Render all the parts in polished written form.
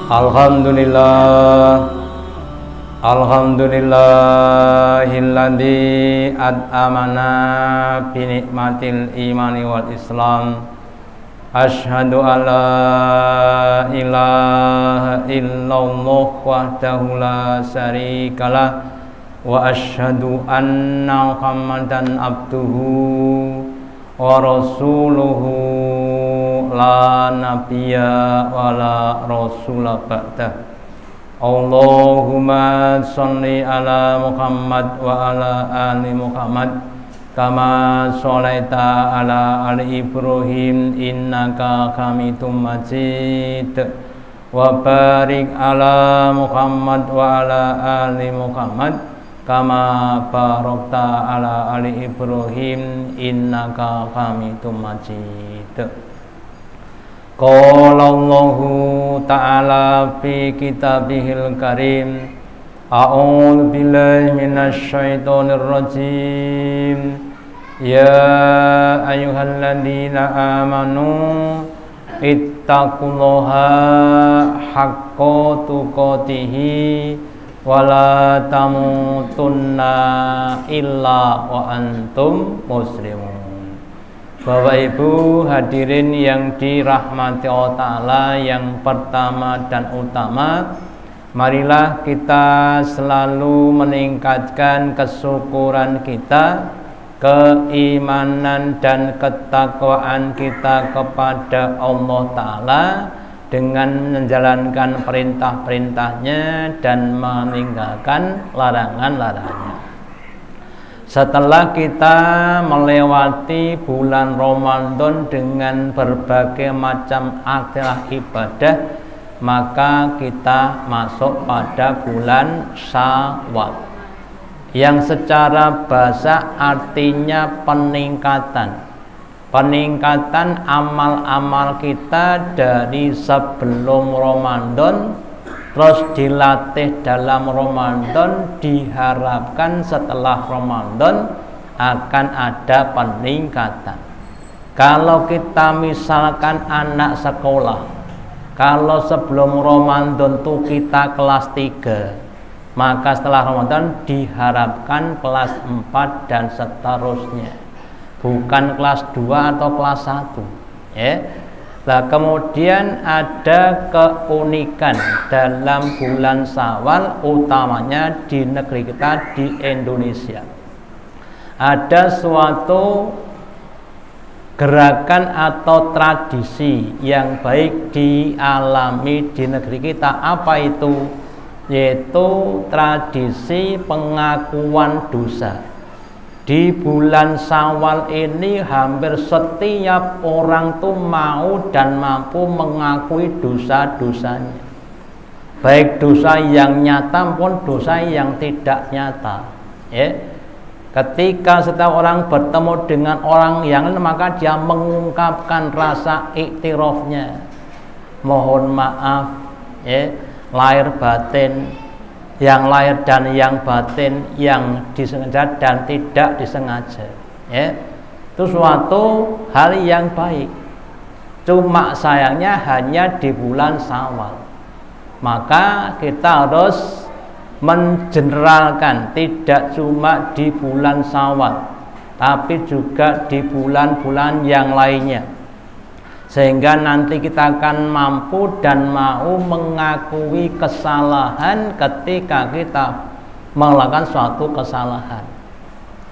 Alhamdulillahilladzi at'amana bi nikmatil imani wal islam. Asyhadu alla ilaha illallah wahdahu la syarikalah wa asyhadu anna Muhammadan abduhu wa rasuluhu la nabiyya wa la rasula ba'dah. Allahumma sholli ala Muhammad wa ala ali Muhammad kama sholaita ala ali Ibrahim innaka hamidum majid wa barik ala Muhammad wa ala ali Muhammad kama barakta ala ali Ibrahim innaka hamidum majid. Qala Allahu ta'ala fi kitabihil karim. A'udzu billahi minasy syaithanir rajim. Ya ayyuhalladzina amanu ittaqullaha haqqa tuqatih wa la tamutunna illa wa antum muslimun. Bapak Ibu hadirin yang dirahmati Allah Ta'ala, yang pertama dan utama, marilah kita selalu meningkatkan kesyukuran kita, keimanan dan ketakwaan kita kepada Allah Ta'ala dengan menjalankan perintah-perintahnya dan meninggalkan larangan-larangannya. Setelah kita melewati bulan Ramadan dengan berbagai macam aktivitas ibadah, maka kita masuk pada bulan Syawal, yang secara bahasa artinya peningkatan amal-amal kita dari sebelum Ramadan, terus dilatih dalam Ramadan, diharapkan setelah Ramadan akan ada peningkatan. Kalau kita misalkan anak sekolah, kalau sebelum Ramadan tuh kita kelas 3, maka setelah Ramadan diharapkan kelas 4 dan seterusnya, bukan kelas 2 atau kelas 1 ya. Nah, kemudian ada keunikan dalam bulan Syawal, utamanya di negeri kita di Indonesia. Ada suatu gerakan atau tradisi yang baik dialami di negeri kita. Apa itu? Yaitu tradisi pengakuan dosa. Di bulan Syawal ini hampir setiap orang tuh mau dan mampu mengakui dosa-dosanya, baik dosa yang nyata maupun dosa yang tidak nyata ya. Ketika setiap orang bertemu dengan orang yang lain, maka dia mengungkapkan rasa iktirafnya, mohon maaf ya, lahir batin, yang lahir dan yang batin, yang disengaja dan tidak disengaja ya. Itu suatu hal yang baik, cuma sayangnya hanya di bulan Syawal. Maka kita harus mengeneralkan, tidak cuma di bulan Syawal tapi juga di bulan-bulan yang lainnya, sehingga nanti kita akan mampu dan mau mengakui kesalahan ketika kita melakukan suatu kesalahan,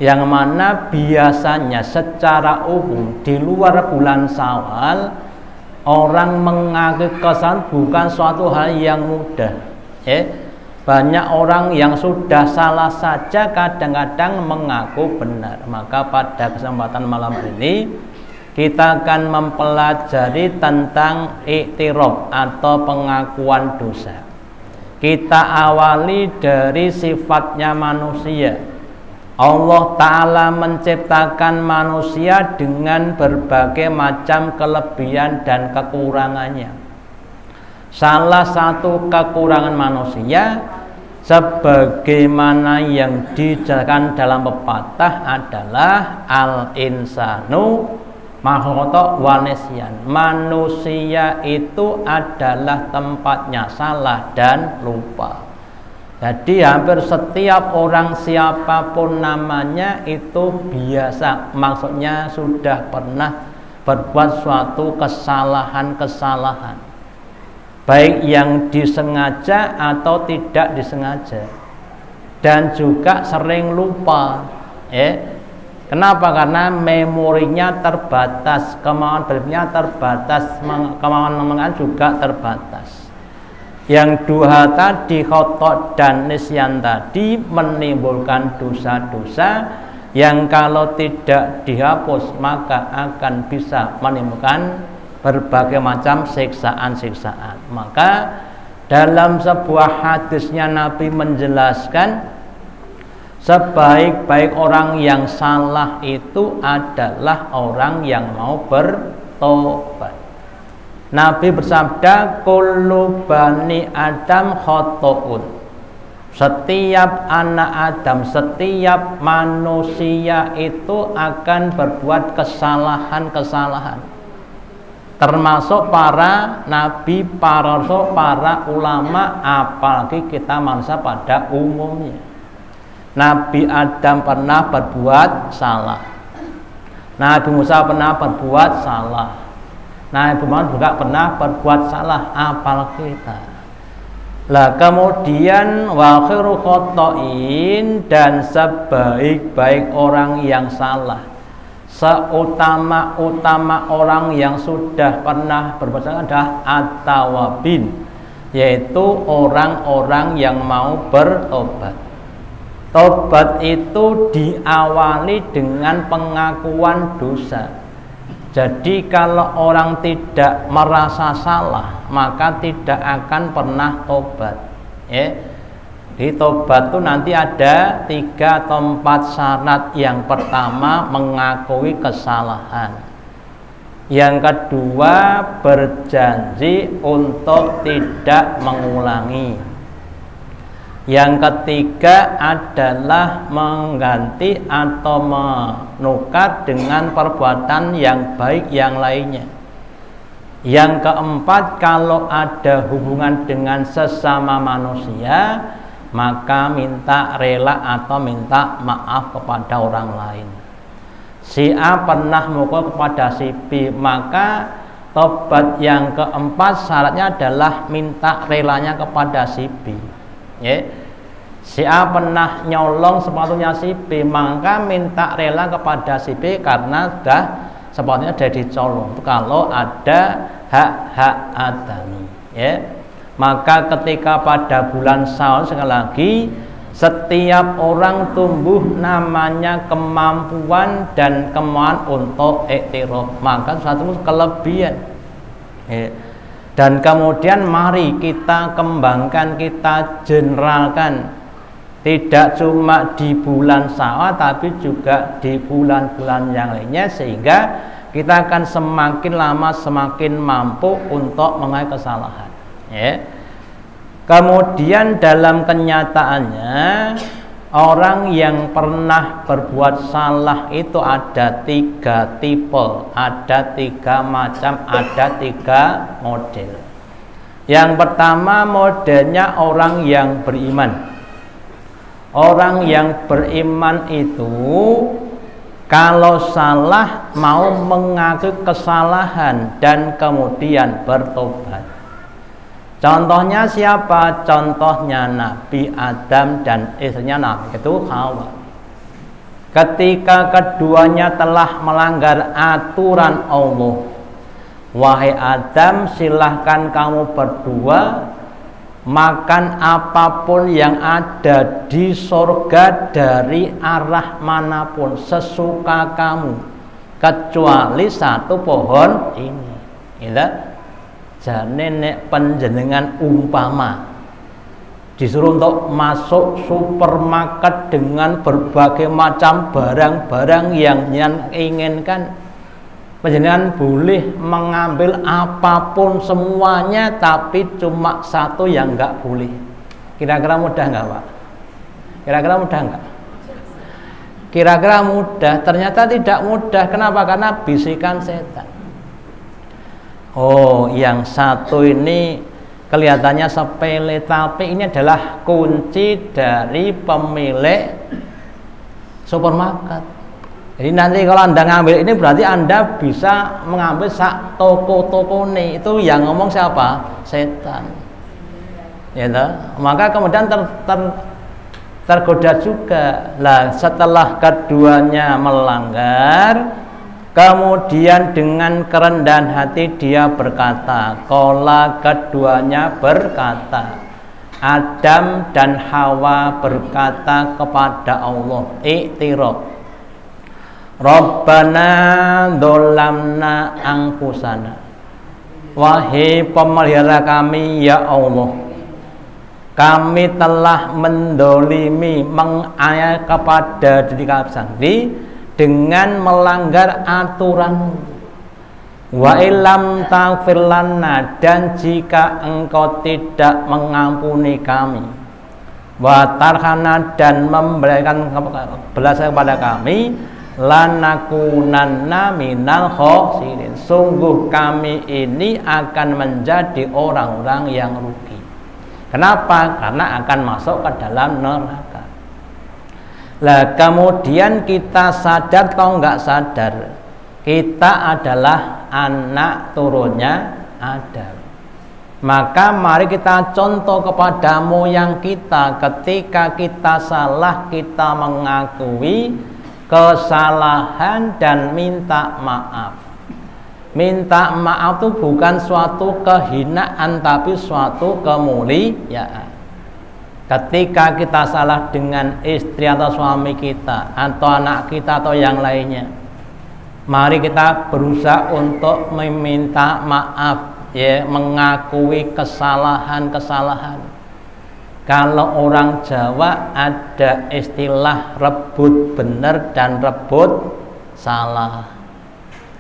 yang mana biasanya secara umum di luar bulan Syawal orang mengakui kesalahan bukan suatu hal yang mudah ya. Banyak orang yang sudah salah saja kadang-kadang mengaku benar. Maka pada kesempatan malam ini kita akan mempelajari tentang iktiraf atau pengakuan dosa. Kita awali dari sifatnya manusia. Allah Ta'ala menciptakan manusia dengan berbagai macam kelebihan dan kekurangannya. Salah satu kekurangan manusia, sebagaimana yang dijelaskan dalam pepatah adalah al-insanu makhluqa wa nisyan. Manusia itu adalah tempatnya salah dan lupa. Jadi hampir setiap orang siapapun namanya itu biasa, maksudnya sudah pernah berbuat suatu kesalahan-kesalahan, baik yang disengaja atau tidak disengaja, dan juga sering lupa. Kenapa? Karena memorinya terbatas, kemauan berpikirnya terbatas, kemauan mengenal juga terbatas. Yang dua tadi, khotok dan nisyan tadi, menimbulkan dosa-dosa yang kalau tidak dihapus maka akan bisa menimbulkan berbagai macam siksaan-siksaan. Maka dalam sebuah hadisnya Nabi menjelaskan sebaik-baik orang yang salah itu adalah orang yang mau bertobat. Nabi bersabda, kullu bani Adam khotoun. Setiap anak Adam, setiap manusia itu akan berbuat kesalahan-kesalahan. Termasuk para nabi, para rasul, para ulama, apalagi kita manusia pada umumnya. Nabi Adam pernah berbuat salah, Nabi Musa pernah berbuat salah, Nabi Muhammad juga pernah berbuat salah, apalagi kita. Lah kemudian wa khairu khotoin, dan sebaik-baik orang yang salah, seutama-utama orang yang sudah pernah berbuat salah adalah at-tawabin, yaitu orang-orang yang mau bertobat. Tobat itu diawali dengan pengakuan dosa. Jadi kalau orang tidak merasa salah, maka tidak akan pernah tobat. Di tobat itu nanti ada 3 atau 4 syarat. Yang pertama, mengakui kesalahan. Yang kedua, berjanji untuk tidak mengulangi. Yang ketiga adalah mengganti atau menukar dengan perbuatan yang baik yang lainnya. Yang keempat, kalau ada hubungan dengan sesama manusia, maka minta rela atau minta maaf kepada orang lain. Si A pernah mukul kepada si B, maka tobat yang keempat syaratnya adalah minta relanya kepada si B. Si A pernah nyolong sepatunya si B, maka minta rela kepada si B karena sudah sepatunya sudah dicolong. Kalau ada hak-hak adami, maka ketika pada bulan Syawal, sekali lagi, setiap orang tumbuh namanya kemampuan dan kemauan untuk iktiraf, maka suatu kelebihan. Dan kemudian mari kita kembangkan, kita generalkan, tidak cuma di bulan Syawal tapi juga di bulan-bulan yang lainnya, sehingga kita akan semakin lama semakin mampu untuk mengakui kesalahan. Kemudian dalam kenyataannya, orang yang pernah berbuat salah itu ada 3 tipe, ada 3 macam, ada 3 model. Yang pertama, modelnya orang yang beriman. Orang yang beriman itu kalau salah mau mengakui kesalahan dan kemudian bertobat. Contohnya siapa? Contohnya Nabi Adam dan istrinya Nabi itu Hawa. Ketika keduanya telah melanggar aturan Allah, wahai Adam, silahkan kamu berdua makan apapun yang ada di surga dari arah manapun, sesuka kamu, kecuali 1 pohon ini. Jane nek panjenengan umpama disuruh untuk masuk supermarket dengan berbagai macam barang-barang yang inginkan, panjenengan boleh mengambil apapun semuanya, tapi cuma 1 yang enggak boleh. Kira-kira mudah nggak Pak? Kira-kira mudah nggak? Kira-kira mudah, ternyata tidak mudah. Kenapa? Karena bisikan setan. Oh, yang satu ini kelihatannya sepele, tapi ini adalah kunci dari pemilik supermarket. Jadi nanti kalau Anda ngambil ini berarti Anda bisa mengambil sak toko-toko nih. Itu yang ngomong siapa? Setan. Ya, maka kemudian tergoda juga. Lah setelah keduanya melanggar, kemudian dengan kerendahan hati dia berkata, qala, keduanya berkata, Adam dan Hawa berkata kepada Allah, i'tiraf, Rabbana dzolamna anfusana, wahai pemelihara kami ya Allah, kami telah mendolimi, menganiaya kepada diri kami sendiri dengan melanggar aturan. Wa illam taghfir lana, dan jika engkau tidak mengampuni kami, wa tarhana, dan memberikan belas kepada kami, lanakunanna minal khosirin, sungguh kami ini akan menjadi orang-orang yang rugi. Kenapa? Karena akan masuk ke dalam neraka. Lah kemudian kita sadar atau enggak sadar, kita adalah anak turunnya Adam. Maka mari kita contoh kepada moyang kita. Ketika kita salah, kita mengakui kesalahan dan minta maaf. Minta maaf itu bukan suatu kehinaan, tapi suatu kemuliaan. Ketika kita salah dengan istri atau suami kita, atau anak kita, atau yang lainnya, mari kita berusaha untuk meminta maaf, ya, mengakui kesalahan-kesalahan. Kalau orang Jawa ada istilah rebut benar dan rebut salah.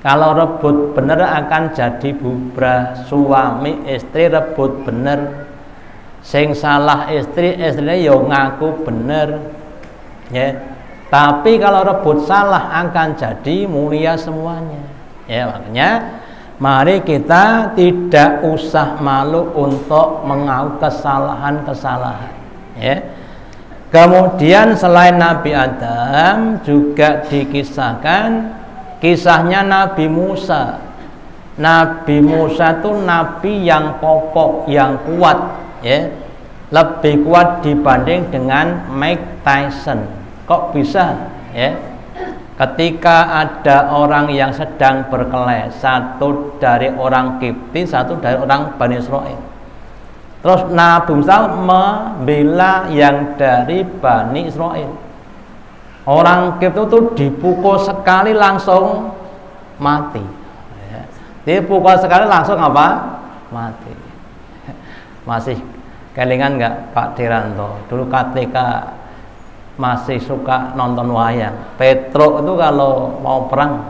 Kalau rebut bener akan jadi bubrah. Suami istri rebut bener, sing salah istrinya yo ngaku bener, ya. Tapi kalau rebut salah akan jadi mulia semuanya, ya. Makanya mari kita tidak usah malu untuk mengaku kesalahan-kesalahan, ya. Kemudian selain Nabi Adam juga dikisahkan kisahnya Nabi Musa. Nabi Musa itu nabi yang kokoh, yang kuat, ya. Lebih kuat dibanding dengan Mike Tyson. Kok bisa, ya? Ketika ada orang yang sedang berkelahi, satu dari orang Kipti, satu dari orang Bani Israil. Terus Nabi Musa membela yang dari Bani Israil. Orang Kipti itu dipukul sekali langsung mati, ya. Dipukul sekali langsung apa? Mati. Masih kelingan nggak Pak Tiranto? Dulu ketika masih suka nonton wayang, Petro itu kalau mau perang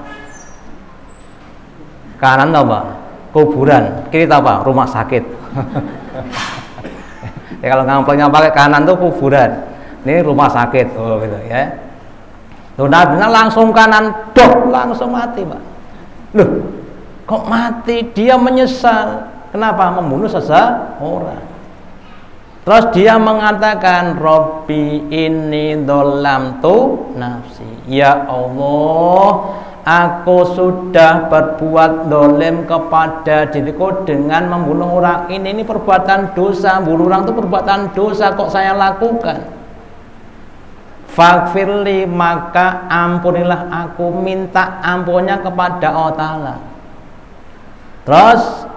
kanan apa? Kuburan, kiri apa? Rumah sakit. Ya, kalau ngamplengnya pakai kanan tuh kuburan, ini rumah sakit, oh gitu, ya. Loh, Nabi langsung kanan, dok, langsung mati, Pak. Loh, kok mati? Dia menyesal. Kenapa? Membunuh seseorang. Terus dia mengatakan, Robbi inni dzolamtu nafsi. Ya Allah, aku sudah berbuat dolim kepada diriku dengan membunuh orang ini. Ini perbuatan dosa. Bunuh orang itu perbuatan dosa, kok saya lakukan. Faghfirli, maka ampunilah aku, minta ampunnya kepada Allah Ta'ala. Terus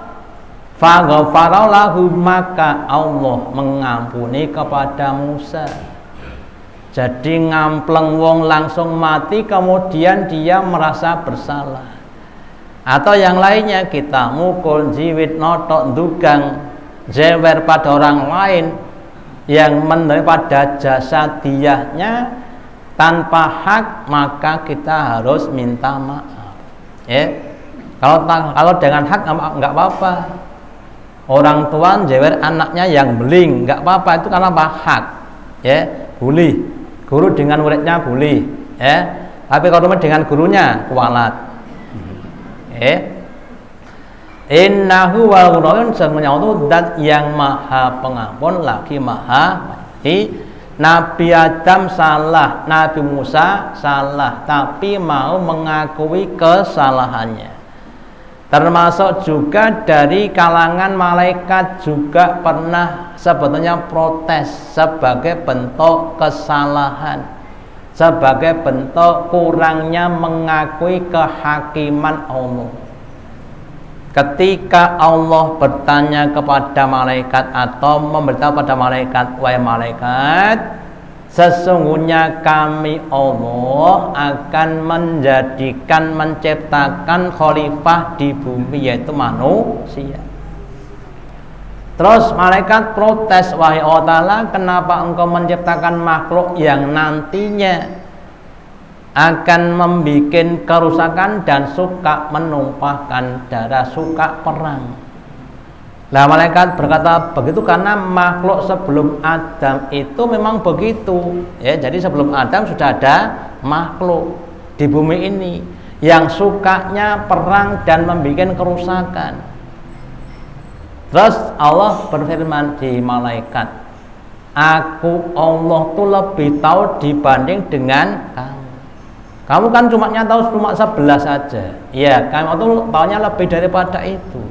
faghfaralahu, maka Allah mengampuni kepada Musa. Jadi ngampleng wong langsung mati, kemudian dia merasa bersalah. Atau yang lainnya, kita mukul, jiwit, notok, dugang, jewer pada orang lain yang menerima pada jasa diyahnya tanpa hak, maka kita harus minta maaf, ya. Kalau dengan hak nggak apa-apa. Orang tua jewer anaknya yang beling, nggak apa-apa, itu karena apa? Hak, ya, boleh. Guru dengan muridnya boleh, ya. Tapi kalau dengan gurunya kualat, Innahu wal ghafurun, semuanya itu zat yang maha pengampun lagi maha. Nabi Adam salah, Nabi Musa salah, tapi mau mengakui kesalahannya. Termasuk juga dari kalangan malaikat juga pernah sebetulnya protes sebagai bentuk kesalahan, sebagai bentuk kurangnya mengakui kehakiman Allah. Ketika Allah bertanya kepada malaikat atau memberitahu pada malaikat, wahai malaikat, sesungguhnya kami Allah akan menciptakan khalifah di bumi, yaitu manusia. Terus malaikat protes, wahai Allah Ta'ala, kenapa engkau menciptakan makhluk yang nantinya akan membuat kerusakan dan suka menumpahkan darah, suka perang. Nah, malaikat berkata begitu karena makhluk sebelum Adam itu memang begitu, ya. Jadi sebelum Adam sudah ada makhluk di bumi ini yang sukanya perang dan membuat kerusakan. Terus Allah berfirman di malaikat, aku Allah tuh lebih tahu dibanding dengan kamu. Kamu kan cuma 11 saja. Ya, kamu tuh tahunya lebih daripada itu.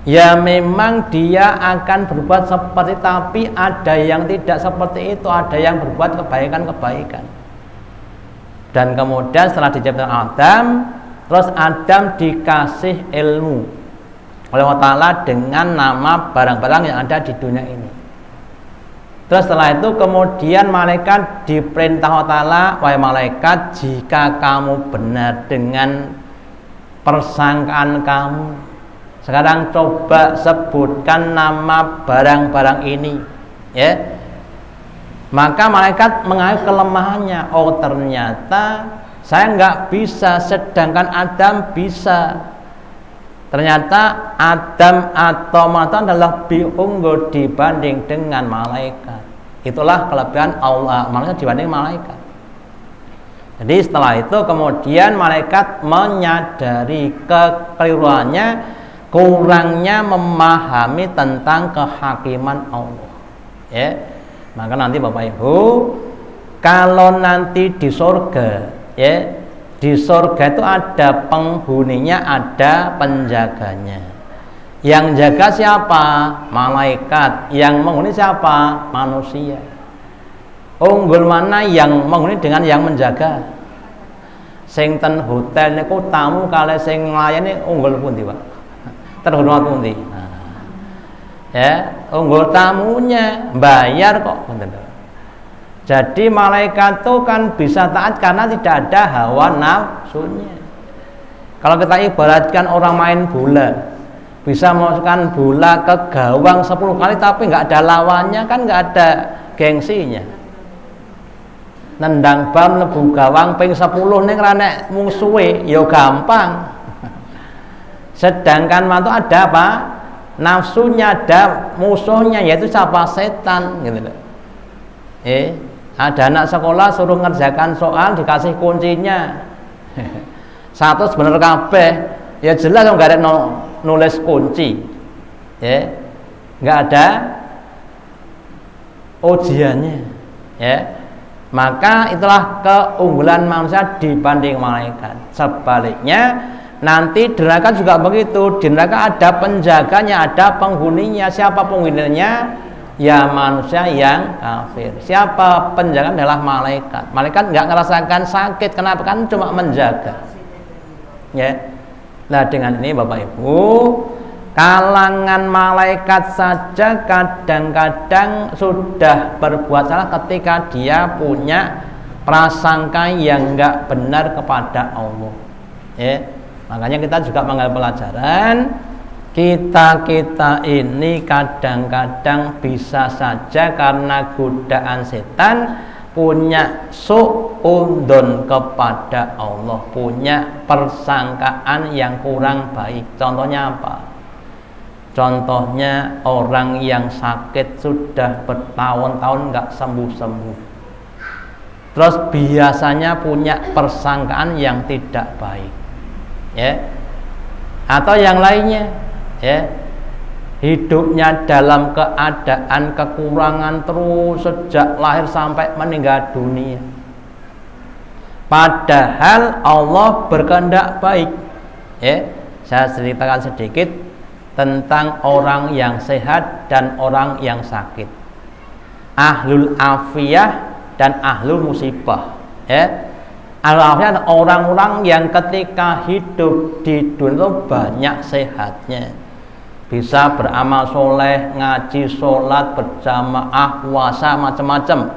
Ya memang dia akan berbuat seperti, tapi ada yang tidak seperti itu, ada yang berbuat kebaikan-kebaikan. Dan kemudian setelah diciptakan Adam, terus Adam dikasih ilmu oleh Allah Ta'ala dengan nama barang-barang yang ada di dunia ini. Terus setelah itu kemudian malaikat diperintah Allah Ta'ala, wahai malaikat, jika kamu benar dengan persangkaan kamu, sekarang coba sebutkan nama barang-barang ini, ya. Maka malaikat mengakui kelemahannya. Oh, ternyata saya nggak bisa, sedangkan Adam bisa. Ternyata Adam atau Matan adalah lebih unggul dibanding dengan malaikat. Itulah kelebihan Allah, malaikat dibanding malaikat. Jadi setelah itu kemudian malaikat menyadari kekeliruannya, kurangnya memahami tentang kehakiman Allah. Ya, maka nanti Bapak Ibu, kalau nanti di surga, ya, di surga itu ada penghuninya, ada penjaganya. Yang jaga siapa? Malaikat. Yang menghuni siapa? Manusia. Unggul mana yang menghuni dengan yang menjaga? Sing ten hotel niku tamu kali sing nglayani unggul pundi, Pak? Terhormat pundi? Nah, ya, unggul tamunya, bayar kok. Jadi malaikat itu kan bisa taat karena tidak ada hawa nafsunya. Kalau kita ibaratkan orang main bola, bisa memasukkan bola ke gawang 10 kali tapi nggak ada lawannya, kan nggak ada gengsinya. Nendang bal mlebu gawang ping 10 ning ra nek musuhe ya gampang. Sedangkan mantu ada apa? Nafsunya, ada musuhnya, yaitu siapa? Setan, gitu loh. Ada anak sekolah suruh ngerjakan soal dikasih kuncinya. Satu sebenar kabeh, ya jelas nggak ada nulis kunci, ya, nggak ada ujiannya, ya. Maka itulah keunggulan manusia dibanding malaikat. Sebaliknya nanti di neraka juga begitu. Di neraka ada penjaganya, ada penghuninya. Siapa penghuninya? Ya manusia yang kafir. Siapa penjaga? Adalah malaikat. Malaikat nggak ngerasakan sakit. Kenapa? Kan cuma menjaga. Ya. Nah, dengan ini Bapak Ibu, kalangan malaikat saja kadang-kadang sudah berbuat salah ketika dia punya prasangka yang nggak benar kepada Allah. Ya. Makanya kita juga mengambil pelajaran. Kita ini kadang-kadang bisa saja karena godaan setan punya su'udon kepada Allah, punya persangkaan yang kurang baik. Contohnya apa? Contohnya orang yang sakit sudah bertahun-tahun nggak sembuh-sembuh, terus biasanya punya persangkaan yang tidak baik, ya, atau yang lainnya, ya, hidupnya dalam keadaan kekurangan terus sejak lahir sampai meninggal dunia. Padahal Allah berkehendak baik, ya. Saya ceritakan sedikit tentang orang yang sehat dan orang yang sakit, ahlul afiyah dan ahlul musibah, ya. Ahlul afiyah orang-orang yang ketika hidup di dunia itu banyak sehatnya, bisa beramal soleh, ngaji, sholat, berjamaah, puasa, macam-macam.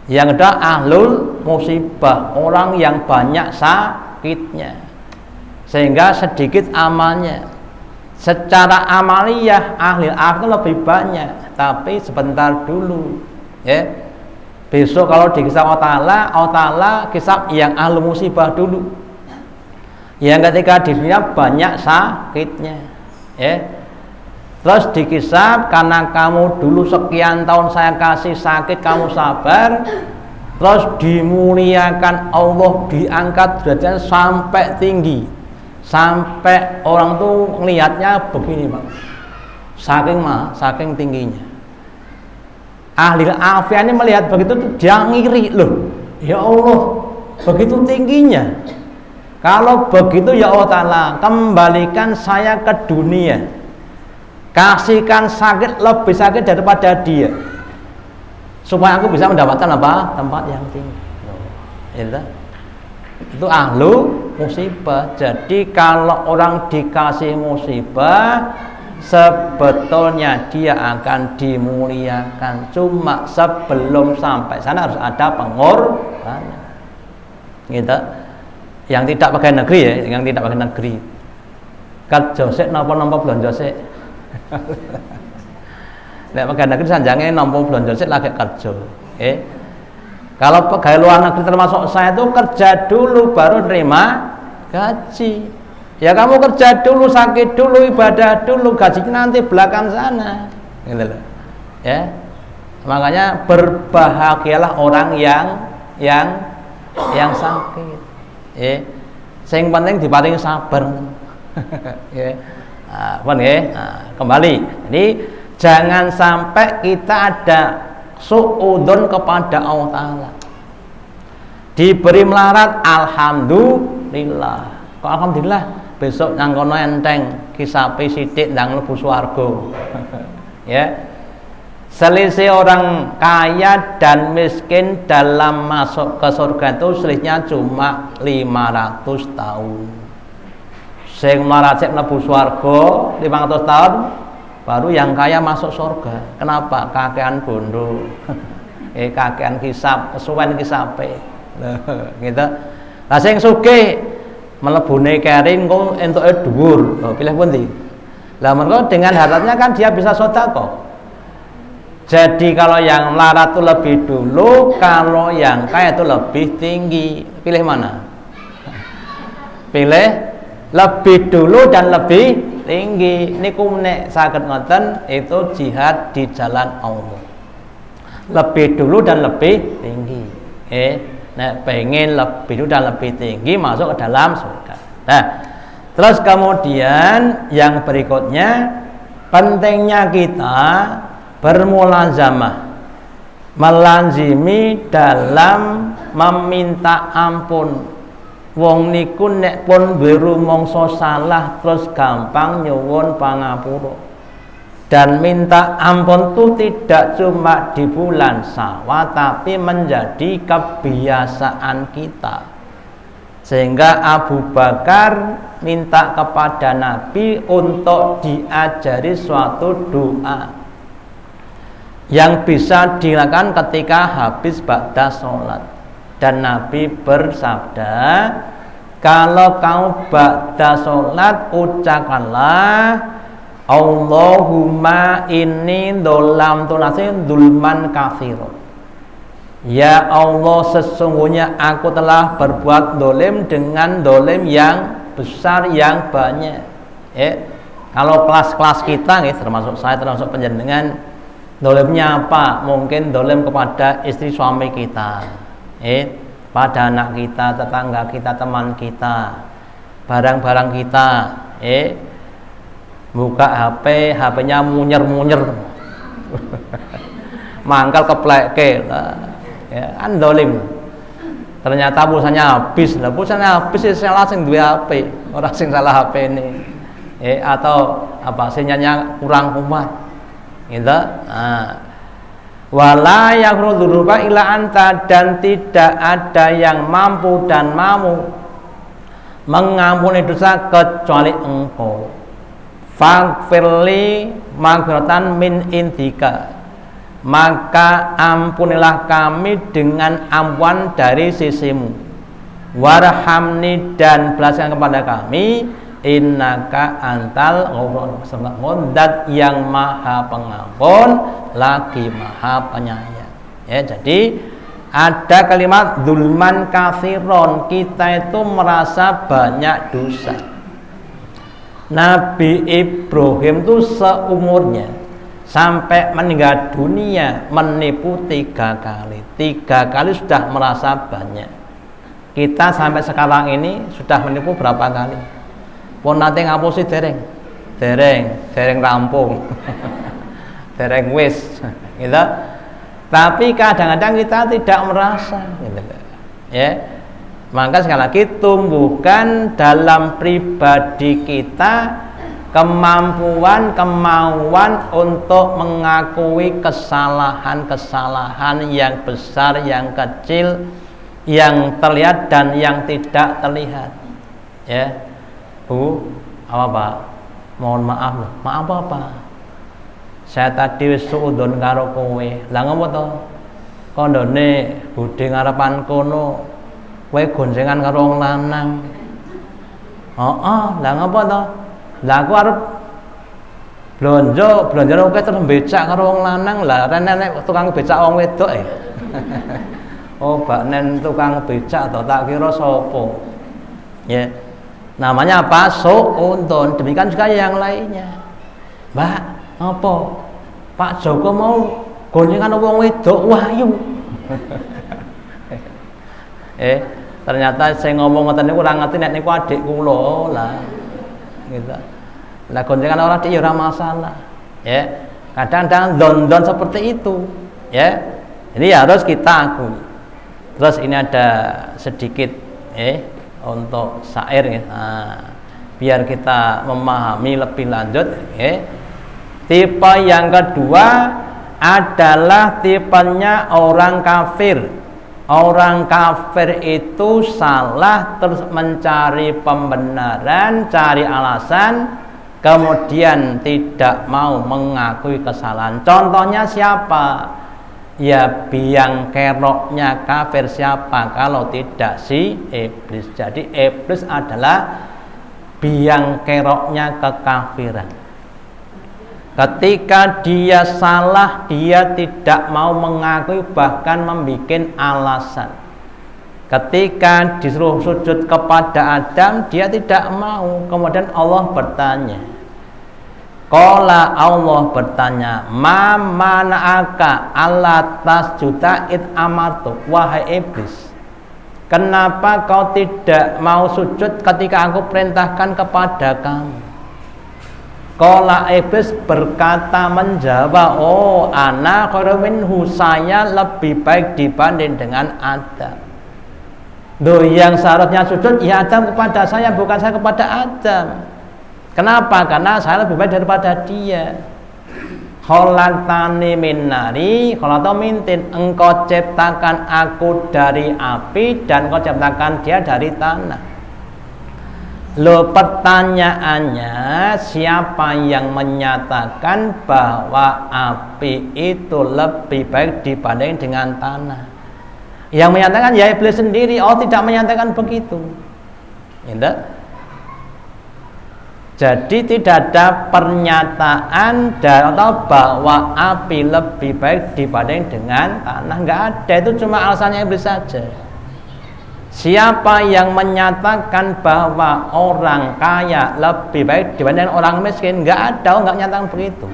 Yang kedua ahlul musibah, orang yang banyak sakitnya sehingga sedikit amalnya. Secara amaliyah ahli afiyah lebih banyak, tapi sebentar dulu, ya. Besok kalau dikisah Allah Ta'ala kisah yang ahli musibah dulu, yang ketika di dunia banyak sakitnya, ya. Terus dikisah karena kamu dulu sekian tahun saya kasih sakit, kamu sabar, terus dimuliakan Allah, diangkat derajatnya sampai tinggi. Sampai orang tuh ngelihatnya begini, Pak, saking tingginya. Ahli afiyah ini melihat begitu tuh dia ngiri, loh, ya Allah, begitu tingginya. Kalau begitu ya Allah Ta'ala, kembalikan saya ke dunia, kasihkan sakit lebih sakit daripada dia, supaya aku bisa mendapatkan apa? Tempat yang tinggi. Itu ahlu musibah. Jadi kalau orang dikasih musibah, sebetulnya dia akan dimuliakan. Cuma sebelum sampai sana harus ada pengorbanan, gitu. Yang tidak pakai negeri, ya, yang tidak pakai negeri. Kerja sik napa-napa belanja sik. Nek pakai negeri sanjange nampa belanja sik lagi kerja. Kalau pegawai luar negeri termasuk saya itu kerja dulu baru nerima gaji. Ya kamu kerja dulu, sakit dulu, ibadah dulu, gajinya nanti belakang sana, gitu loh. Ya, makanya berbahagialah orang yang sakit. Ya, yang penting diparingi sabar. Ya, kembali. Jadi jangan sampai kita ada su'udun kepada Allah Ta'ala, diberi melarat alhamdulillah. Kok alhamdulillah? Besok nang kono enteng kisape sithik ndang mlebu swarga. Ya. Selisih orang kaya dan miskin dalam masuk ke surga itu selisihnya cuma 500 tahun. Sing melarat sik mlebu swarga 500 tahun, baru yang kaya masuk surga. Kenapa? Kakean bondo. Kakean hisab, kesuwen hisabe. Gitu. Lah sing sugih mlebune kering kok entuke dhuwur. Pilih pundi? Lah mergo dengan hartanya kan dia bisa sedekah. Jadi kalau yang melarat itu lebih dulu, kalau yang kaya itu lebih tinggi. Pilih mana? Pilih lebih dulu dan lebih tinggi. Niku nek saged ngoten itu jihad di jalan Allah. Lebih dulu dan lebih tinggi. Nek pengen lebih dulu dan lebih tinggi masuk ke dalam surga. Nah, terus kemudian yang berikutnya, pentingnya kita bermulazamah, melanzimi dalam meminta ampun. Wong niku nek pun berumangsa salah terus gampang nyuwun pangapura. Dan minta ampun itu tidak cuma di bulan Syawal, tapi menjadi kebiasaan kita. Sehingga Abu Bakar minta kepada Nabi untuk diajari suatu doa yang bisa dilakukan ketika habis ba'da sholat. Dan Nabi bersabda, kalau kamu ba'da sholat ucapkanlah Allahumma inni dolamtu nafsi dulman katsira. Ya Allah, sesungguhnya aku telah berbuat dolim dengan dolim yang besar, yang banyak. Kalau kelas-kelas kita, termasuk saya, termasuk penjenengan, dolimnya apa? Mungkin dolim kepada istri suami kita, pada anak kita, tetangga kita, teman kita, barang-barang kita, buka HP, HP-nya munyer-munyer, mangkal kepleke, ya, kan dolim. Ternyata pulsanya habis, salah sing duwe HP, orang sing salah HP ini, atau apa sinyalnya kurang kuat, gitu. Wala yaghruruka ila anta, dan tidak ada yang mampu dan mau mengampuni dosa kecuali engkau. Faghfirli maghfiratan min indika, maka ampunilah kami dengan ampuan dari sisimu. Warhamni, dan belaskan kepada kami, innaka antal ghafurur, dat yang maha pengampun lagi maha penyayang. Ya, jadi ada kalimat zulman katsiron, kita itu merasa banyak dosa. Nabi Ibrahim itu seumurnya sampai meninggal dunia menipu 3 kali. 3 kali sudah merasa banyak. Kita sampai sekarang ini sudah menipu berapa kali? Pun nanti ngapusi dereng rampung, dereng wis, gitu. Tapi kadang-kadang kita tidak merasa, gitu. Ya, maka sekali lagi tumbuhkan dalam pribadi kita kemampuan, kemauan untuk mengakui kesalahan-kesalahan yang besar, yang kecil, yang terlihat dan yang tidak terlihat. Ya, Bu, apa Pak? Mohon maaf loh. Maaf apa? Saya tadi wis suudon karo kowe. Lah ngopo to? Kondone budhe ngarepan kono, kowe goncengan karo wong lanang. Lah ngopo to? Lah aku arep blonjo oke terus becak karo wong lanang. Lah nenek tukang becak wong wedok e. Oh, Mbak Nen tukang becak to, tak kira sapa. Ya. Namanya apa? Suudon. Demikian juga yang lainnya. Mbak, apa? Pak Joko mau goncengan wong wedok wahyu. Ternyata saya ngomong ngoten niku ora ngerti nek niku adik kula lah. Gitu. Lah goncengan orang dia ora masalah. Ya. Kadang-kadang don-don seperti itu, ya. Ini harus kita akui. Terus ini ada sedikit untuk syair ya. Biar kita memahami lebih lanjut, ya. Tipe yang kedua adalah tipenya orang kafir. Orang kafir itu salah terus mencari pembenaran, cari alasan, kemudian tidak mau mengakui kesalahan. Contohnya siapa? Ya, biang keroknya kafir siapa kalau tidak si iblis. Jadi iblis adalah biang keroknya kekafiran. Ketika dia salah, dia tidak mau mengakui, bahkan membuat alasan. Ketika disuruh sujud kepada Adam, dia tidak mau. Kemudian Allah bertanya, Qala, Allah bertanya, ma mana'aka alla tasjuda id amartu, wahai iblis, kenapa kau tidak mau sujud ketika aku perintahkan kepada kamu? Qala, iblis berkata menjawab, oh ana khairum minhu, saya lebih baik dibanding dengan Adam. Duh, yang seharusnya sujud ya Adam kepada saya, bukan saya kepada Adam. Kenapa? Karena saya lebih baik daripada dia. Khalaqtani min nari, khalaqta min tin, engkau ciptakan aku dari api dan engkau ciptakan dia dari tanah. Loh, pertanyaannya, siapa yang menyatakan bahwa api itu lebih baik dibanding dengan tanah? Yang menyatakan ya iblis sendiri. Oh, tidak menyatakan begitu. Tidak. Jadi tidak ada pernyataan atau bahwa api lebih baik dibanding dengan tanah, enggak ada. Itu cuma alasannya iblis saja. Siapa yang menyatakan bahwa orang kaya lebih baik dibanding orang miskin? Enggak ada, enggak nyatakan begitu.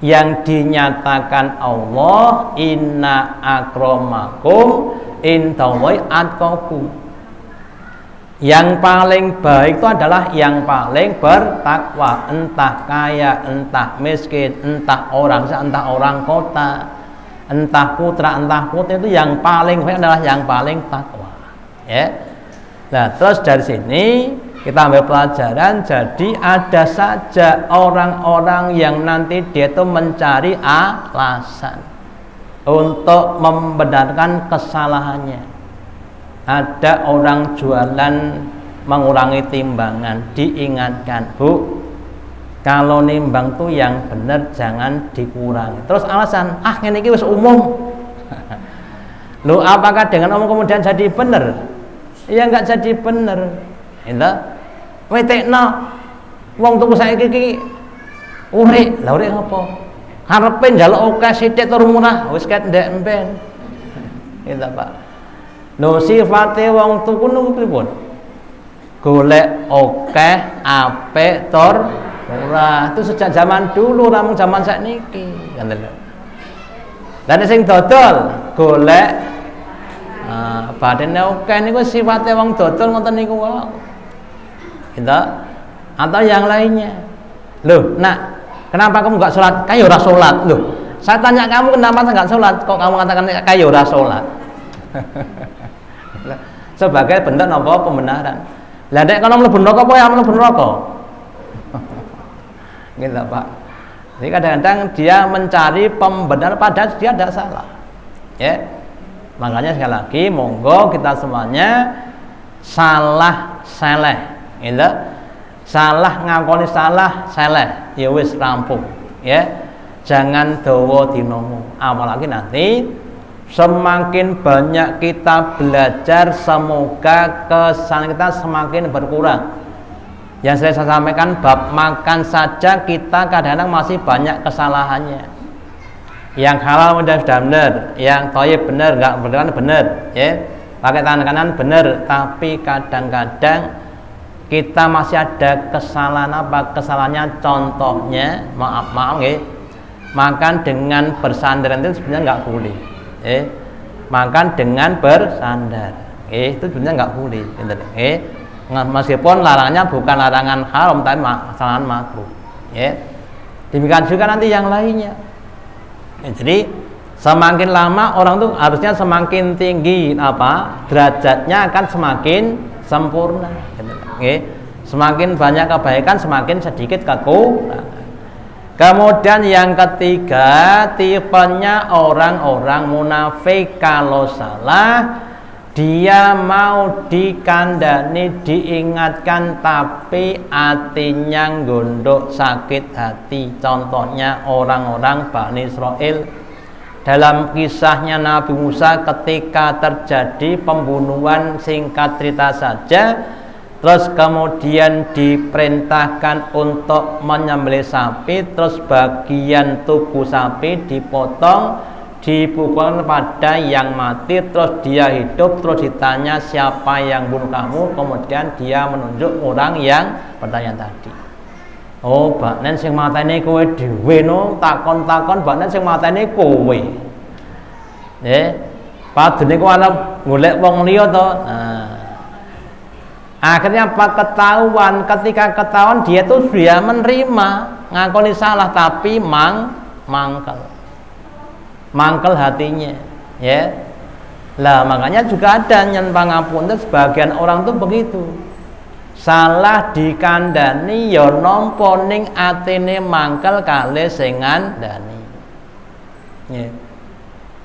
Yang dinyatakan Allah, inna akramakum indallahi atqakum. Yang paling baik itu adalah yang paling bertakwa, entah kaya, entah miskin, entah orang kota, entah putra, entah putri, itu yang paling baik adalah yang paling takwa. Ya. Nah, terus dari sini kita ambil pelajaran, jadi ada saja orang-orang yang nanti dia itu mencari alasan untuk membenarkan kesalahannya. Ada orang jualan mengurangi timbangan, diingatkan, Bu, kalau nimbang tuh yang benar jangan dikurangi. Terus alasan, ini wis umum. Loh, apakah dengan umum kemudian jadi benar? Ya enggak jadi benar. Itu wetekno wong tuku saiki iki urip. Lah urip apa? Karepe njaluk akeh sithik tur murah, wis ket ndek empen. Itu Pak. Lho, sifate wong tuku niku pripun? Golek akeh, apik tur murah. Itu sejak zaman dulu, ramung zaman sakniki. Ngoten lho. Lan sing dodol golek badane akeh niku sifate wong dodol ngoten niku wae. Gitu. Atau yang lainnya. Loh, nak, kenapa kamu enggak sholat? Kayak ora sholat. Loh, saya tanya kamu kenapa enggak sholat? Kok kamu katakan kayak ora sholat? Sebagai bentuk apa pembenaran. Lah nek kono mlebu neraka apa ya mlebu neraka? Gitu, Pak. Jadi kadang-kadang dia mencari pembenar padahal dia tidak salah. Ya. Makanya sekali lagi monggo kita semuanya salah seleh. Gitu. Salah ngakoni salah seleh. Ya wis rampung. Ya. Jangan dawa dinomo. Apalagi nanti semakin banyak kita belajar, semoga kesalahan kita semakin berkurang. Yang saya sampaikan, bab makan saja kita kadang-kadang masih banyak kesalahannya. Yang halal sudah benar, yang thayyib benar, enggak benar, ya. Pakai tangan kanan benar, tapi kadang-kadang kita masih ada kesalahan apa? Kesalahannya contohnya, maaf nggih. Makan dengan bersandar itu sebenarnya enggak boleh. Makan dengan bersandar, itu sebenarnya nggak boleh, meskipun larangannya bukan larangan haram tapi larangan makruh. Demikian juga nanti yang lainnya. Jadi semakin lama orang tuh harusnya semakin tinggi derajatnya akan semakin sempurna. Semakin banyak kebaikan, semakin sedikit kekurangan. Kemudian yang ketiga, tipenya orang-orang munafik, kalau salah dia mau dikandani, diingatkan, tapi hatinya gondok, sakit hati. Contohnya orang-orang Bani Israel. Dalam kisahnya Nabi Musa ketika terjadi pembunuhan, singkat cerita saja, terus kemudian diperintahkan untuk menyembelih sapi, terus bagian tubuh sapi dipotong, dipukulkan pada yang mati, terus dia hidup, terus ditanya siapa yang bunuh kamu, kemudian dia menunjuk orang yang bertanya tadi. Oh, baknen sing mateni kowe dhewe no, takon-takon baknen sing mateni kowe. Padune kowe arep golek wong liya to. Akhirnya apa ketahuan, ketika ketahuan dia tuh dia menerima, ngakoni salah tapi mangkel hatinya, ya. Lah makanya juga ada nyen pangapunten, sebagian orang tuh begitu. Salah dikandani ya nampa ning atine mangkel kalih sing ngandani. Ya.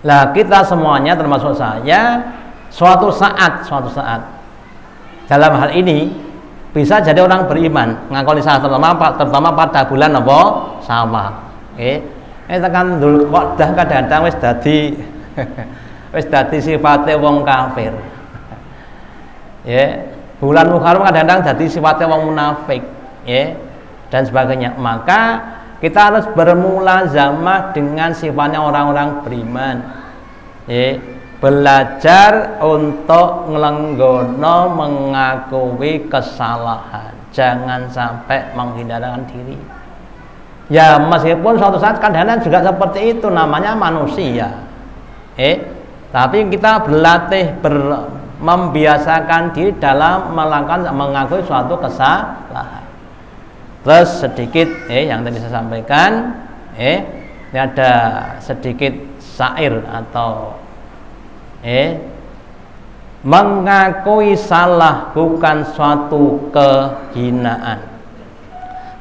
Lah kita semuanya termasuk saya suatu saat dalam hal ini bisa jadi orang beriman ngakoni salah, terutama pada bulan apa? Syawal. Tekan dulu kok dah kadang-kadang wis dadi sifate wong kafir. Bulan Muharram kadang-kadang dadi sifate wong munafik, dan sebagainya. Maka kita harus bermulazamah dengan sifatnya orang-orang beriman. belajar untuk ngelenggono mengakui kesalahan, jangan sampai menghindarkan diri. Ya meskipun suatu saat kadang-kadang juga seperti itu, namanya manusia. Tapi kita berlatih membiasakan diri dalam melakukan mengakui suatu kesalahan. Terus sedikit yang tadi saya sampaikan, ini ada sedikit syair atau mengakui salah bukan suatu kehinaan,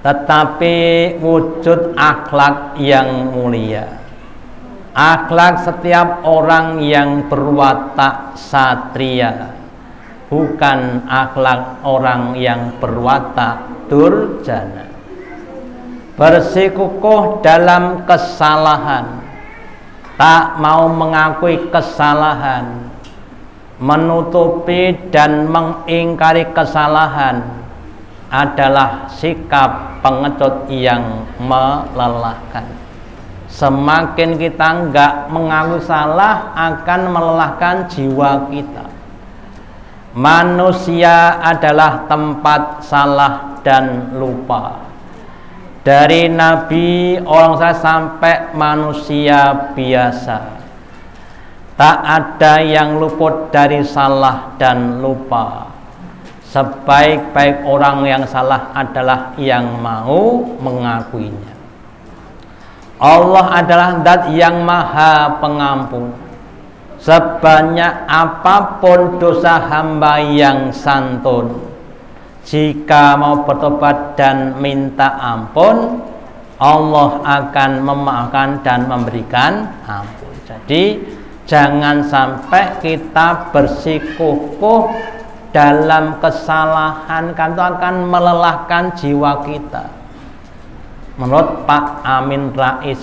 tetapi wujud akhlak yang mulia. Akhlak setiap orang yang berwatak satria, bukan akhlak orang yang berwatak durjana. Bersikukuh dalam kesalahan, tak mau mengakui kesalahan, menutupi dan mengingkari kesalahan adalah sikap pengecut yang melelahkan. Semakin kita enggak mengakui salah, akan melelahkan jiwa kita. Manusia adalah tempat salah dan lupa. Dari Nabi orang saya sampai manusia biasa, tak ada yang luput dari salah dan lupa. Sebaik-baik orang yang salah adalah yang mau mengakuinya. Allah adalah zat yang maha pengampun. Sebanyak apapun dosa hamba yang santun, jika mau bertobat dan minta ampun, Allah akan memaafkan dan memberikan ampun. Jadi jangan sampai kita bersikukuh dalam kesalahan, kan itu akan melelahkan jiwa kita. Menurut Pak Amin Rais,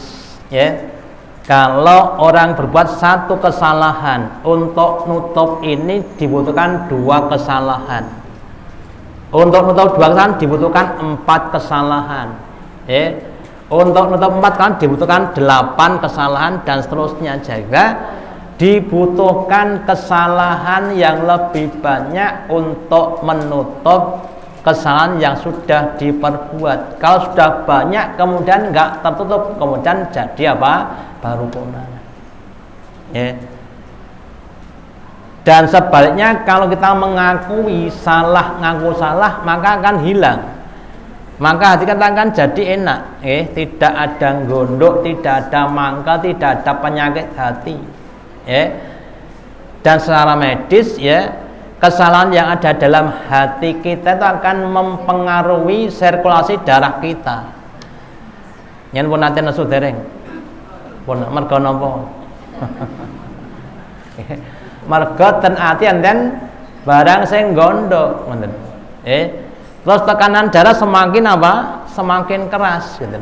kalau orang berbuat satu kesalahan, untuk nutup ini dibutuhkan 2 kesalahan. Untuk nutup 2 kesalahan dibutuhkan 4 kesalahan. Untuk nutup 4 kesalahan dibutuhkan 8 kesalahan dan seterusnya. Jaga dibutuhkan kesalahan yang lebih banyak untuk menutup kesalahan yang sudah diperbuat. Kalau sudah banyak kemudian nggak tertutup, kemudian jadi apa? Baru punah. Dan sebaliknya, kalau kita mengakui salah, ngaku salah, maka akan hilang. Maka hati kita akan jadi enak, tidak ada gondok, tidak ada mangkel, tidak ada penyakit hati. Dan secara medis, kesalahan yang ada dalam hati kita itu akan mempengaruhi sirkulasi darah kita. Yen pun nate nesu dereng. Pun mergo napa? Mergo ten ati enten barang sing gondok, ngoten. Terus tekanan darah semakin apa? Semakin keras gitu.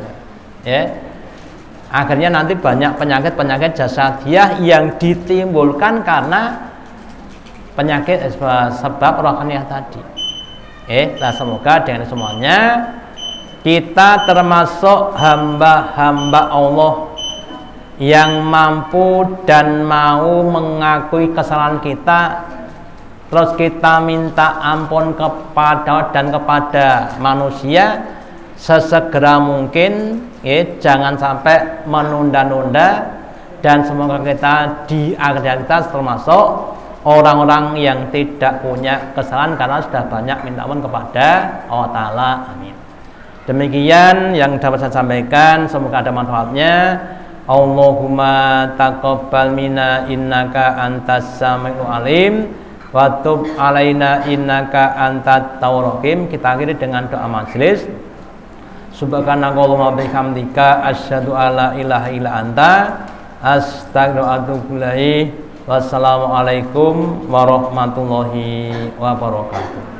Akhirnya nanti banyak penyakit-penyakit jasadiah yang ditimbulkan karena penyakit sebab rohaniah tadi. Nah semoga dengan semuanya kita termasuk hamba-hamba Allah yang mampu dan mau mengakui kesalahan kita, terus kita minta ampun kepada manusia sesegera mungkin, jangan sampai menunda-nunda, dan semoga kita di akhir kita termasuk orang-orang yang tidak punya kesalahan karena sudah banyak minta ampun kepada Allah Ta'ala. Amin. Demikian yang dapat saya sampaikan, semoga ada manfaatnya. Allahumma taqabbal minna innaka antas samiul alim wa tub alaina innaka antat tawwabur rahim. Kita akhiri dengan doa majelis. Subhanakallahumma bihamdika asyhadu alla ilaha illa anta astaghfiruka wa atubu ilaik. Wassalamualaikum warahmatullahi wabarakatuh.